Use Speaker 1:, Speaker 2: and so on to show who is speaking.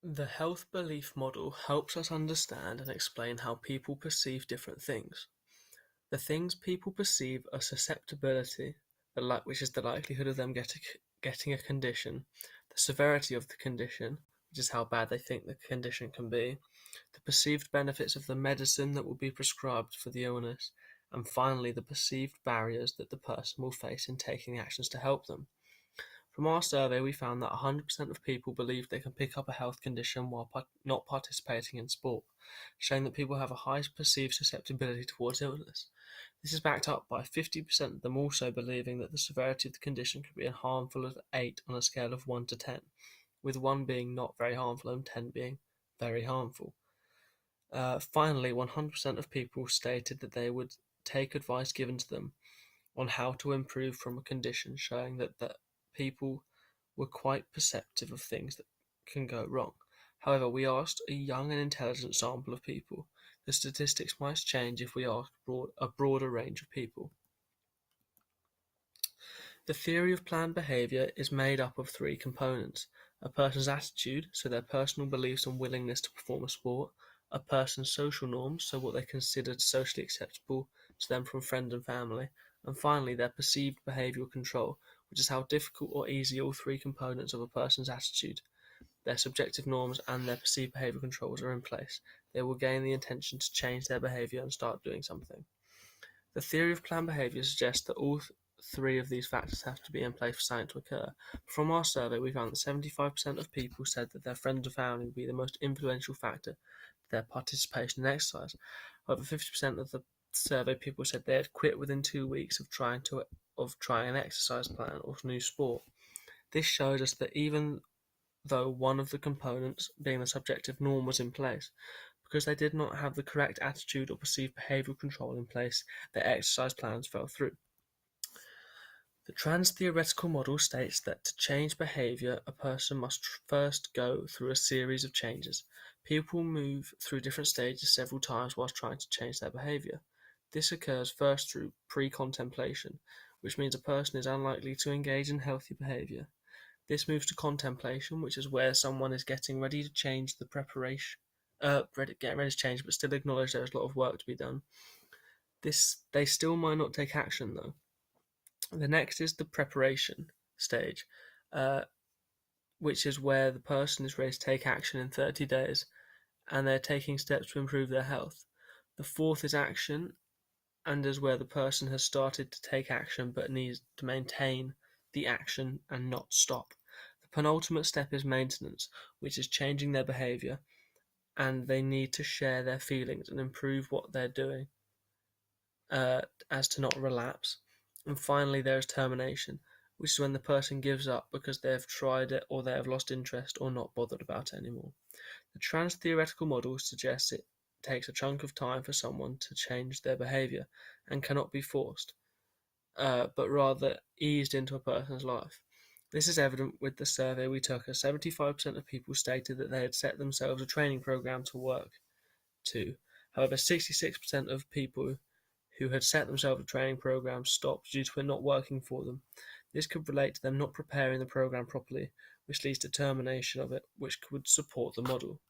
Speaker 1: The health belief model helps us understand and explain how people perceive different things. The things people perceive are susceptibility, which is the likelihood of them getting a condition, the severity of the condition, which is how bad they think the condition can be, the perceived benefits of the medicine that will be prescribed for the illness, and finally the perceived barriers that the person will face in taking actions to help them. From our survey, we found that 100% of people believe they can pick up a health condition while not participating in sport, showing that people have a high perceived susceptibility towards illness. This is backed up by 50% of them also believing that the severity of the condition could be as harmful as 8 on a scale of 1 to 10, with 1 being not very harmful and 10 being very harmful. Finally, 100% of people stated that they would take advice given to them on how to improve from a condition, showing that people were quite perceptive of things that can go wrong. However, we asked a young and intelligent sample of people. The statistics might change if we ask a broader range of people. The theory of planned behavior is made up of 3 components: a person's attitude, so their personal beliefs and willingness to perform a sport; a person's social norms, so what they considered socially acceptable to them from friends and family; and finally their perceived behavioral control, which is how difficult or easy all 3 components of a person's attitude, their subjective norms, and their perceived behavioral controls are in place. They will gain the intention to change their behavior and start doing something. The theory of planned behavior suggests that all 3 of these factors have to be in place for something to occur. From our survey, we found that 75% of people said that their friends or family would be the most influential factor to their participation in exercise. However, 50% of the survey people said they had quit within 2 weeks of trying an exercise plan or new sport. This shows us that even though one of the components, being the subjective norm, was in place, because they did not have the correct attitude or perceived behavioral control in place, their exercise plans fell through. The trans-theoretical model states that to change behavior, a person must first go through a series of changes. People move through different stages several times whilst trying to change their behavior. This occurs first through pre-contemplation, which means a person is unlikely to engage in healthy behavior. This moves to contemplation, which is where someone is getting ready to change the preparation, getting ready to change, but still acknowledge there is a lot of work to be done. They still might not take action though. The next is the preparation stage, uh, which is where the person is ready to take action in 30 days, and they're taking steps to improve their health. The fourth is action, and is where the person has started to take action but needs to maintain the action and not stop. The penultimate step is maintenance, which is changing their behavior, and they need to share their feelings and improve what they're doing as to not relapse. And finally, there is termination, which is when the person gives up because they have tried it or they have lost interest or not bothered about it anymore. The trans-theoretical model suggests it takes a chunk of time for someone to change their behavior and cannot be forced, but rather eased into a person's life. This is evident with the survey we took, as 75% of people stated that they had set themselves a training program to work to. However, 66% of people who had set themselves a training program stopped due to it not working for them. This could relate to them not preparing the program properly, which leads to termination of it, which would support the model.